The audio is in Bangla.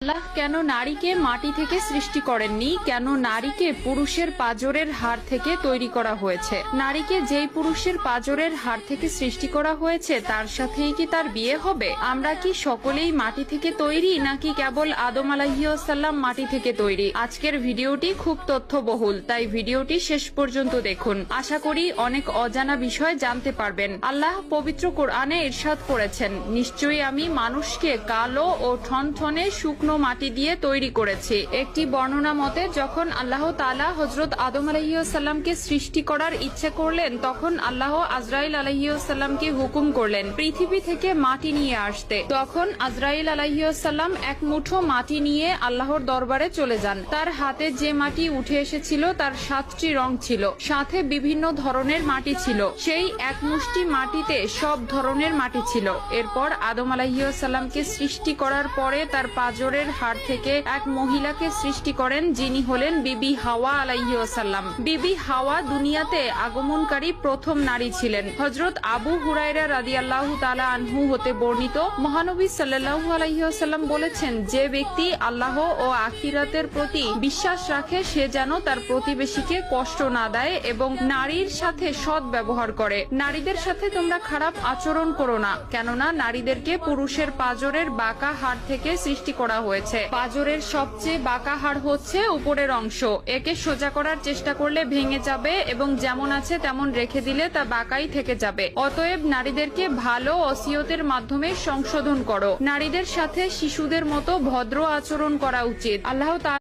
আল্লাহ কেন নারীকে মাটি থেকে সৃষ্টি করেননি? কেন নারীকে পুরুষের পাঁজরের হাড় থেকে তৈরি করা হয়েছে? নারীকে যেই পুরুষের পাঁজরের হাড় থেকে সৃষ্টি করা হয়েছে তার সাথেই কি তার বিয়ে হবে? আমরা কি সকলেই মাটি থেকে তৈরি, নাকি কেবল আদম আলাইহিসসালাম মাটি থেকে তৈরি? আজকের ভিডিওটি খুব তথ্যবহুল, তাই ভিডিওটি শেষ পর্যন্ত দেখুন। আশা করি অনেক অজানা বিষয় জানতে পারবেন। আল্লাহ পবিত্র কোরআনে ইরশাদ করেছেন, নিশ্চয়ই আমি মানুষকে কালো ও ঠনঠনে শুকনো মাটি দিয়ে তৈরি করেছি। একটি বর্ণনা মতে যখন আল্লাহ তাআলা হযরত আদম আলাইহিসসালামকে সৃষ্টি করার ইচ্ছে করলেন, তখন আল্লাহ আজরাইল আলাইহিসসালামকে হুকুম করলেন পৃথিবী থেকে মাটি নিয়ে আসতে। তখন আজরাইল আলাইহিসসালাম এক মুঠো মাটি নিয়ে আল্লাহর দরবারে চলে যান। তার হাতে যে মাটি উঠে এসেছিল তার 7টি রং ছিল, সাথে বিভিন্ন ধরনের মাটি ছিল। সেই এক মুষ্টি মাটিতে সব ধরনের মাটি ছিল। এরপর আদম আলাইহিসসালামকে সৃষ্টি করার পরে তার পাঁজরের হাড় থেকে এক মহিলাকে সৃষ্টি করেন, যিনি হলেন বিবি হাওয়া আলাইহিসসালাম। বিবি হাওয়া দুনিয়াতে আগমনকারী প্রথম নারী ছিলেন। হযরত আবু হুরায়রা রাদিয়াল্লাহু তাআলা আনহু হতে বর্ণিত, মহানবী সাল্লাল্লাহু আলাইহি ওয়াসাল্লাম বলেছেন, যে ব্যক্তি আল্লাহ ও আখিরাতের প্রতি বিশ্বাস রাখে সে যেন তার প্রতিবেশীকে কষ্ট না দেয় এবং নারীর সাথে সৎ ব্যবহার করে। নারীদের সাথে তোমরা খারাপ আচরণ করো না, কেননা নারীদেরকে পুরুষের পাঁজরের বাঁকা হাড় থেকে সৃষ্টি করা হয়েছে। পাঁজরের সবচেয়ে বাঁকা হাড় হচ্ছে উপরের অংশ। একে সোজা করার চেষ্টা করলে ভেঙে যাবে এবং যেমন আছে তেমন রেখে দিলে তা বাঁকাই থেকে যাবে। অতএব নারীদেরকে ভালো ওসিয়তের মাধ্যমে সংশোধন করো। নারীদের সাথে শিশুদের মতো ভদ্র আচরণ করা উচিত। আল্লাহ